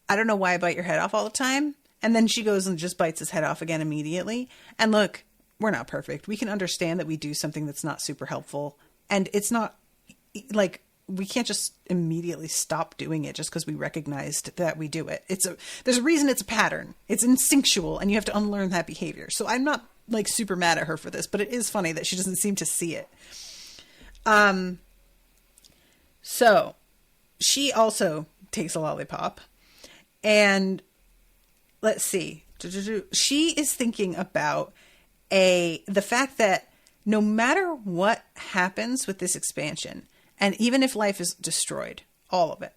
I don't know why I bite your head off all the time. And then she goes and just bites his head off again immediately. And look, we're not perfect. We can understand that we do something that's not super helpful. And it's not like, we can't just immediately stop doing it just because we recognized that we do it. There's a reason it's a pattern. It's instinctual and you have to unlearn that behavior. So I'm not like super mad at her for this, but it is funny that she doesn't seem to see it. So she also takes a lollipop and let's see. She is thinking about the fact that no matter what happens with this expansion, and even if life is destroyed, all of it,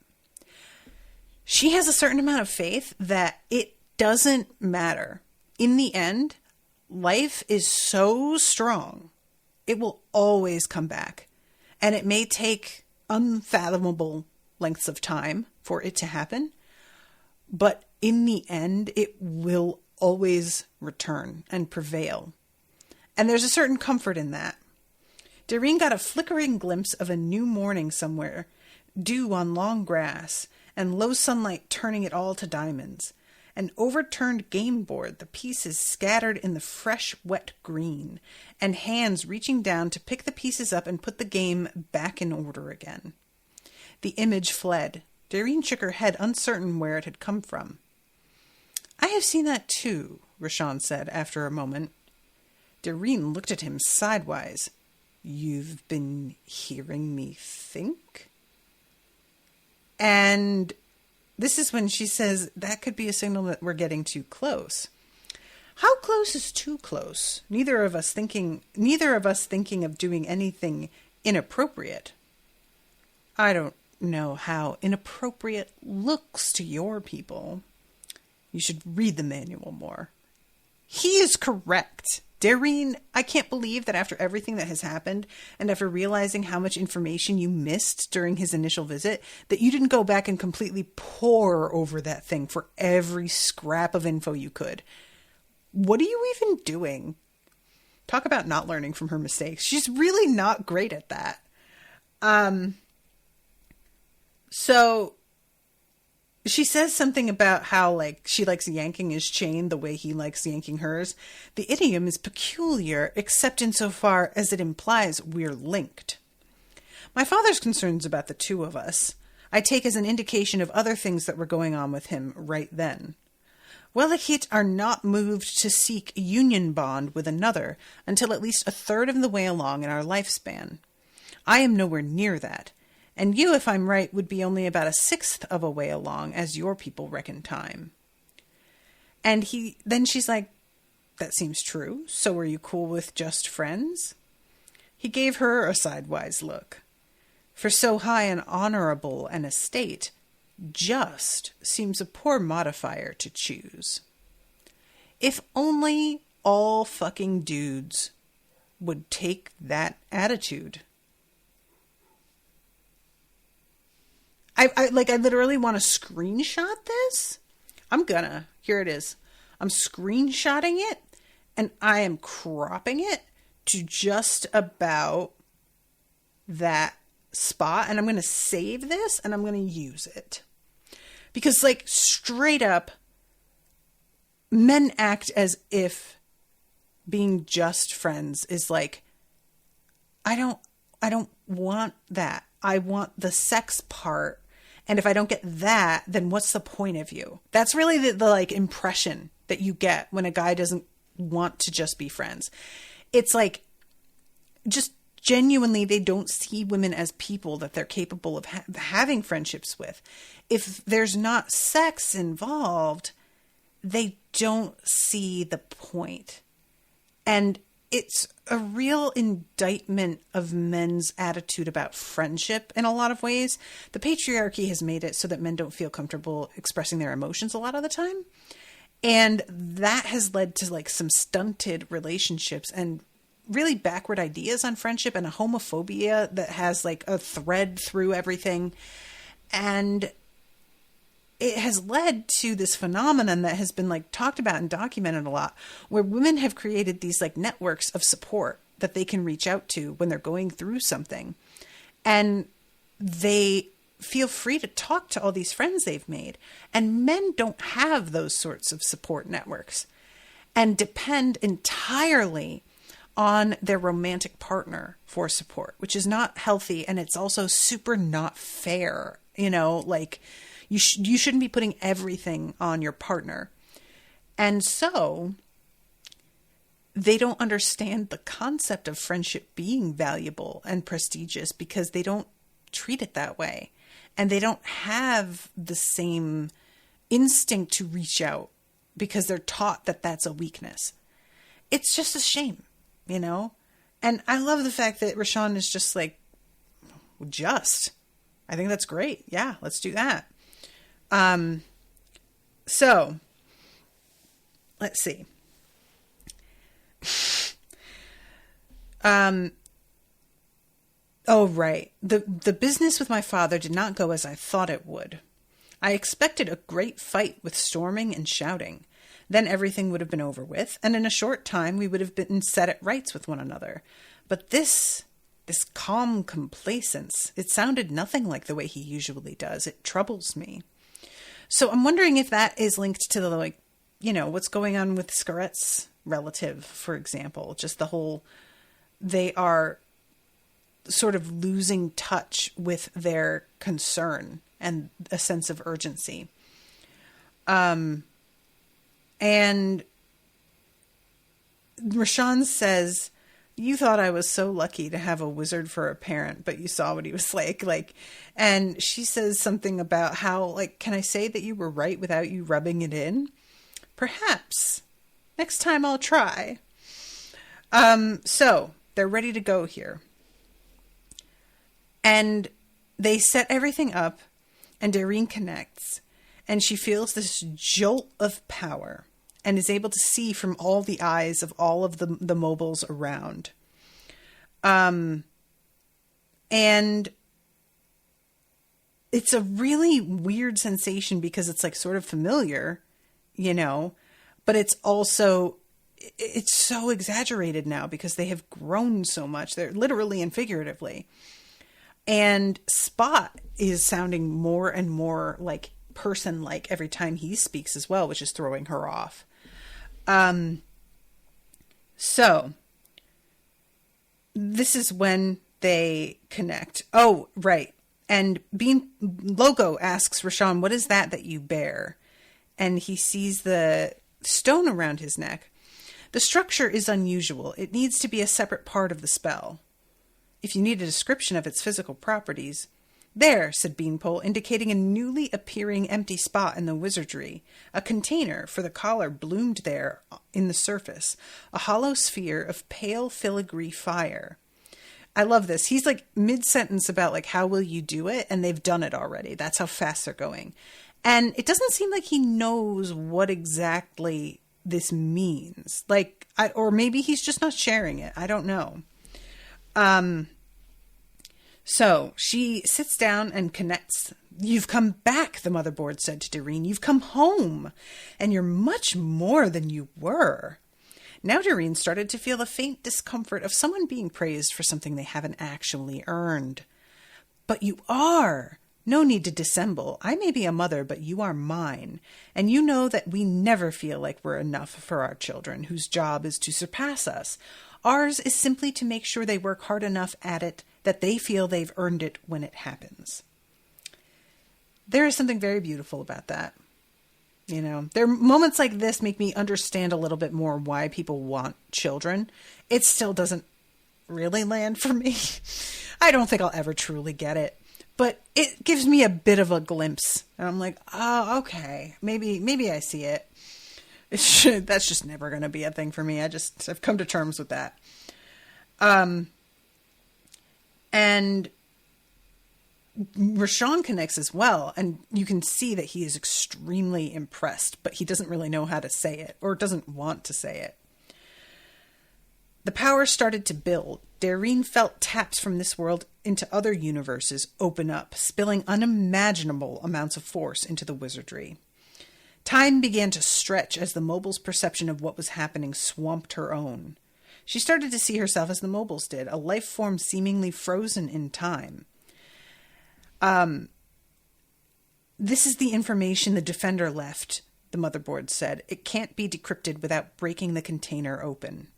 she has a certain amount of faith that it doesn't matter. In the end, life is so strong, it will always come back. And it may take unfathomable lengths of time for it to happen, but in the end, it will always return and prevail. And there's a certain comfort in that. Dairine got a flickering glimpse of a new morning somewhere, dew on long grass, and low sunlight turning it all to diamonds. An overturned game board, the pieces scattered in the fresh, wet green, and hands reaching down to pick the pieces up and put the game back in order again. The image fled. Dairine shook her head, uncertain where it had come from. I have seen that too, Rashawn said after a moment. Dairine looked at him sidewise. You've been hearing me think? And this is when she says that could be a signal that we're getting too close. How close is too close? Neither of us thinking of doing anything inappropriate. I don't know how inappropriate looks to your people. You should read the manual more. He is correct. Dairine, I can't believe that after everything that has happened, and after realizing how much information you missed during his initial visit, that you didn't go back and completely pore over that thing for every scrap of info you could. What are you even doing? Talk about not learning from her mistakes. She's really not great at that. So she says something about how, like, she likes yanking his chain the way he likes yanking hers. The idiom is peculiar, except insofar as it implies we're linked. My father's concerns about the two of us I take as an indication of other things that were going on with him right then. Wellichit are not moved to seek union bond with another until at least a third of the way along in our lifespan. I am nowhere near that. And you, if I'm right, would be only about a sixth of a way along as your people reckon time. And then she's like, that seems true. So are you cool with just friends? He gave her a sidewise look. For so high and honorable an estate, just seems a poor modifier to choose. If only all fucking dudes would take that attitude. I literally want to screenshot this. Here it is. I'm screenshotting it and I am cropping it to just about that spot. And I'm going to save this and I'm going to use it. Because, like, straight up, men act as if being just friends is like, I don't want that. I want the sex part. And if I don't get that, then what's the point of you? That's really the like impression that you get when a guy doesn't want to just be friends. It's like, just genuinely, they don't see women as people that they're capable of having friendships with. If there's not sex involved, they don't see the point. And it's a real indictment of men's attitude about friendship in a lot of ways. The patriarchy has made it so that men don't feel comfortable expressing their emotions a lot of the time. And that has led to like some stunted relationships and really backward ideas on friendship and a homophobia that has like a thread through everything. And it has led to this phenomenon that has been like talked about and documented a lot, where women have created these like networks of support that they can reach out to when they're going through something. And they feel free to talk to all these friends they've made. And men don't have those sorts of support networks and depend entirely on their romantic partner for support, which is not healthy. And it's also super not fair. You know, like you shouldn't be putting everything on your partner. And so they don't understand the concept of friendship being valuable and prestigious because they don't treat it that way. And they don't have the same instinct to reach out because they're taught that that's a weakness. It's just a shame, you know? And I love the fact that Rashawn is just like, I think that's great. Yeah, let's do that. So let's see. Oh, right. The business with my father did not go as I thought it would. I expected a great fight with storming and shouting. Then everything would have been over with, and in a short time we would have been set at rights with one another. But this calm complacence, it sounded nothing like the way he usually does. It troubles me. So I'm wondering if that is linked to the, like, you know, what's going on with Scaret's relative, for example. Just the whole, they are sort of losing touch with their concern and a sense of urgency. And Rashawn says, you thought I was so lucky to have a wizard for a parent, but you saw what he was like, and she says something about how, like, can I say that you were right without you rubbing it in? Perhaps. Next time I'll try. So they're ready to go here. And they set everything up, and Dairine connects, and she feels this jolt of power and is able to see from all the eyes of all of the mobiles around. And it's a really weird sensation because it's like sort of familiar, you know, but it's also, it's so exaggerated now because they have grown so much. They're literally and figuratively. And Spot is sounding more and more like person-like every time he speaks as well, which is throwing her off. So this is when they connect. Oh, right. And Logo asks Rashawn, what is that you bear? And he sees the stone around his neck. The structure is unusual. It needs to be a separate part of the spell. If you need a description of its physical properties. There, said Beanpole, indicating a newly appearing empty spot in the wizardry. A container for the collar bloomed there in the surface, a hollow sphere of pale filigree fire. I love this. He's like mid-sentence about like, how will you do it? And they've done it already. That's how fast they're going. And it doesn't seem like he knows what exactly this means. Like, or maybe he's just not sharing it. I don't know. So she sits down and connects. You've come back, the motherboard said to Dairine. You've come home, and you're much more than you were. Now Dairine started to feel the faint discomfort of someone being praised for something they haven't actually earned. But you are. No need to dissemble. I may be a mother, but you are mine. And you know that we never feel like we're enough for our children, whose job is to surpass us. Ours is simply to make sure they work hard enough at it that they feel they've earned it when it happens. There is something very beautiful about that. You know, there are moments like this make me understand a little bit more why people want children. It still doesn't really land for me. I don't think I'll ever truly get it, but it gives me a bit of a glimpse. And I'm like, oh, okay, maybe I see it. That's just never going to be a thing for me. I've come to terms with that. And Rashawn connects as well, and you can see that he is extremely impressed, but he doesn't really know how to say it, or doesn't want to say it. The power started to build. Dairine felt taps from this world into other universes open up, spilling unimaginable amounts of force into the wizardry. Time began to stretch as the mobile's perception of what was happening swamped her own. She started to see herself as the mobiles did, a life form seemingly frozen in time. This is the information the Defender left, the motherboard said. It can't be decrypted without breaking the container open.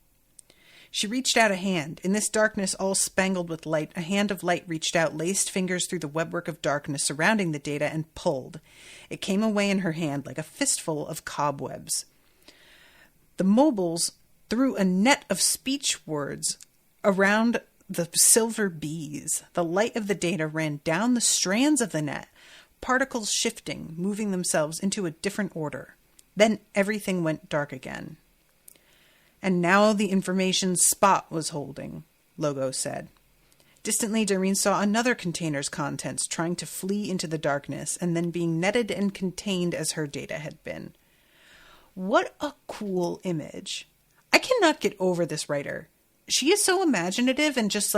She reached out a hand. In this darkness all spangled with light, a hand of light reached out, laced fingers through the webwork of darkness surrounding the data, and pulled. It came away in her hand like a fistful of cobwebs. The mobiles threw a net of speech words around the silver bees. The light of the data ran down the strands of the net, particles shifting, moving themselves into a different order. Then everything went dark again. And now the information Spot was holding, Logo said. Distantly, Dairine saw another container's contents trying to flee into the darkness and then being netted and contained as her data had been. What a cool image. I cannot get over this writer. She is so imaginative and just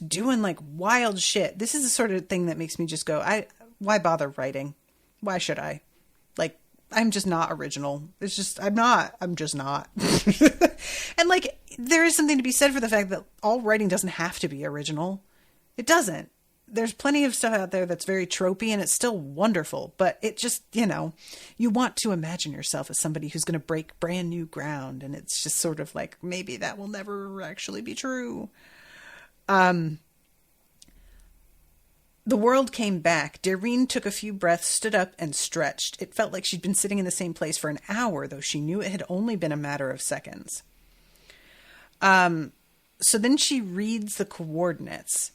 doing wild shit. This is the sort of thing that makes me just go, why bother writing? Why should I? I'm just not original. I'm just not. And there is something to be said for the fact that all writing doesn't have to be original. It doesn't. There's plenty of stuff out there that's very tropey and it's still wonderful, but it just, you want to imagine yourself as somebody who's going to break brand new ground. And it's just sort of maybe that will never actually be true. The world came back. Dairine took a few breaths, stood up, and stretched. It felt like she'd been sitting in the same place for an hour, though she knew it had only been a matter of seconds. So then she reads the coordinates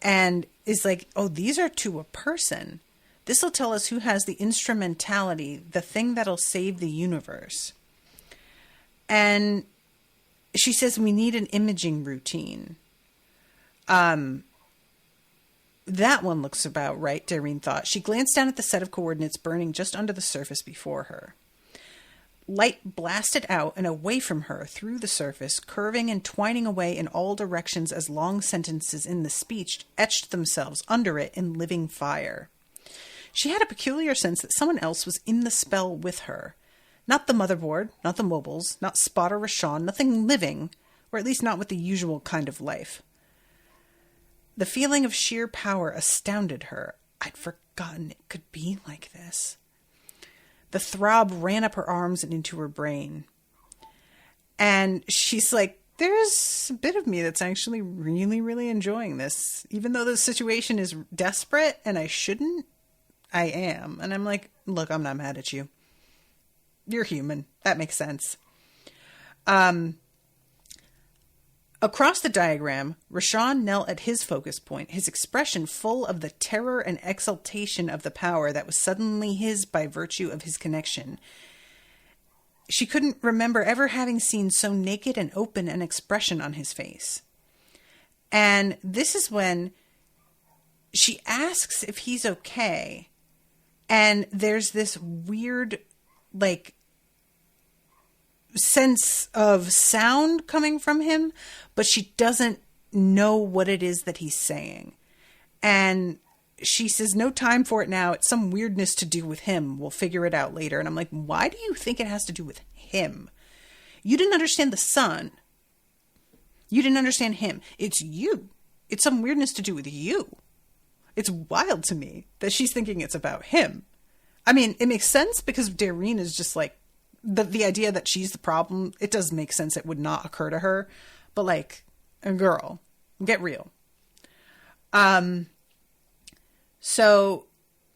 and is like, oh, these are to a person. This will tell us who has the instrumentality, the thing that'll save the universe. And she says we need an imaging routine. That one looks about right, Dairine thought. She glanced down at the set of coordinates burning just under the surface before her. Light blasted out and away from her through the surface, curving and twining away in all directions as long sentences in the speech etched themselves under it in living fire. She had a peculiar sense that someone else was in the spell with her. Not the motherboard, not the mobiles, not Spot or Rashawn, nothing living, or at least not with the usual kind of life. The feeling of sheer power astounded her. I'd forgotten it could be like this. The throb ran up her arms and into her brain. And she's like, there's a bit of me that's actually really, really enjoying this. Even though the situation is desperate and I shouldn't, I am. And I'm like, look, I'm not mad at you. You're human. That makes sense. Across the diagram, Rashawn knelt at his focus point, his expression full of the terror and exultation of the power that was suddenly his by virtue of his connection. She couldn't remember ever having seen so naked and open an expression on his face. And this is when she asks if he's okay. And there's this weird, sense of sound coming from him, but she doesn't know what it is that he's saying. And she says, no time for it now. It's some weirdness to do with him. We'll figure it out later. And I'm like, why do you think it has to do with him? You didn't understand the sun. You didn't understand him. It's you. It's some weirdness to do with you. It's wild to me that she's thinking it's about him. I mean, it makes sense because Dairine is just the idea that she's the problem, it does make sense. It would not occur to her. But a girl, get real. So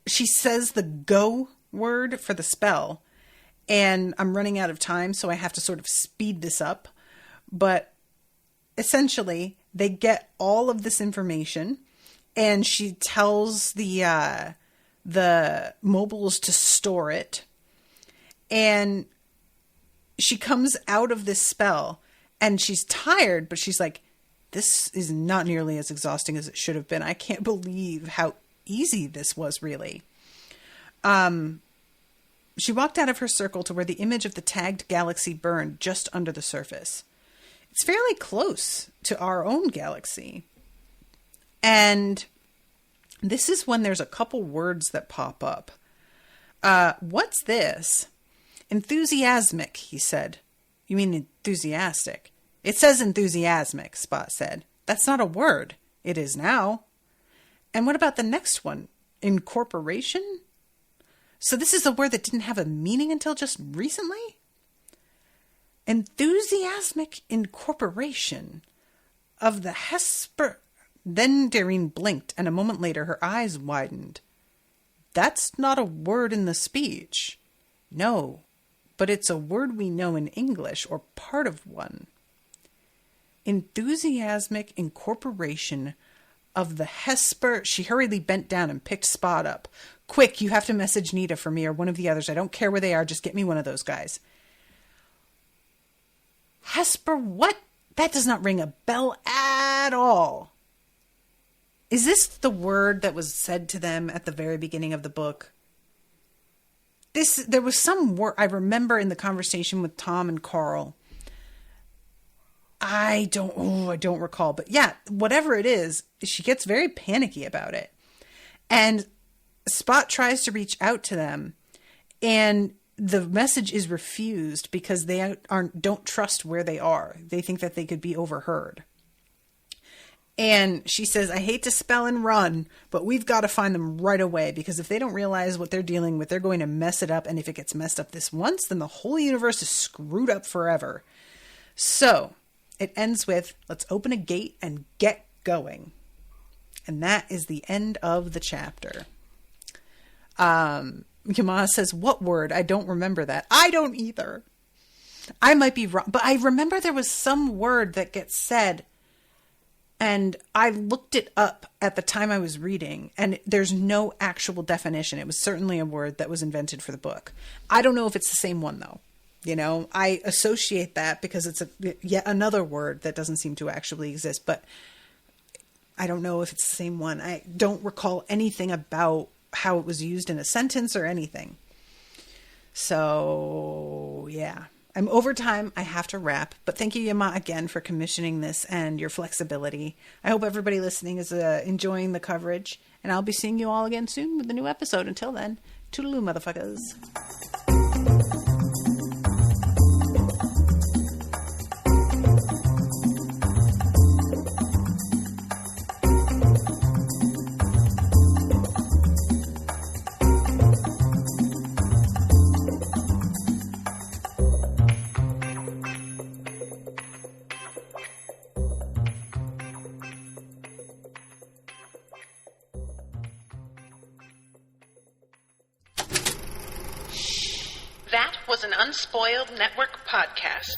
she says the go word for the spell. And I'm running out of time, so I have to sort of speed this up. But essentially, they get all of this information. And she tells the mobiles to store it. And she comes out of this spell and she's tired, but she's like, this is not nearly as exhausting as it should have been. I can't believe how easy this was, really. She walked out of her circle to where the image of the tagged galaxy burned just under the surface. It's fairly close to our own galaxy. And this is when there's a couple words that pop up. What's this? Enthusiasmic, he said. You mean enthusiastic? It says enthusiasmic, Spot said. That's not a word. It is now. And what about the next one? Incorporation? So this is a word that didn't have a meaning until just recently? Enthusiasmic incorporation of the Hesper. Then Dairine blinked, and a moment later her eyes widened. That's not a word in the speech. No, but it's a word we know in English, or part of one. Enthusiasmic incorporation of the Hesper. She hurriedly bent down and picked Spot up. Quick, you have to message Nita for me or one of the others. I don't care where they are. Just get me one of those guys. Hesper what? That does not ring a bell at all. Is this the word that was said to them at the very beginning of the book? There was some word I remember in the conversation with Tom and Carl. I don't recall. But yeah, whatever it is, she gets very panicky about it. And Spot tries to reach out to them. And the message is refused because they don't trust where they are. They think that they could be overheard. And she says, I hate to spell and run, but we've got to find them right away because if they don't realize what they're dealing with, they're going to mess it up. And if it gets messed up this once, then the whole universe is screwed up forever. So it ends with, let's open a gate and get going. And that is the end of the chapter. Yama says, what word? I don't remember that. I don't either. I might be wrong, but I remember there was some word that gets said. And I looked it up at the time I was reading, and there's no actual definition. It was certainly a word that was invented for the book. I don't know if it's the same one, though. You know, I associate that because it's yet another word that doesn't seem to actually exist, but I don't know if it's the same one. I don't recall anything about how it was used in a sentence or anything. So, yeah. I'm over time. I have to wrap. But thank you, Yama, again for commissioning this and your flexibility. I hope everybody listening is enjoying the coverage. And I'll be seeing you all again soon with a new episode. Until then, toodaloo, motherfuckers. That was an Unspoiled Network podcast.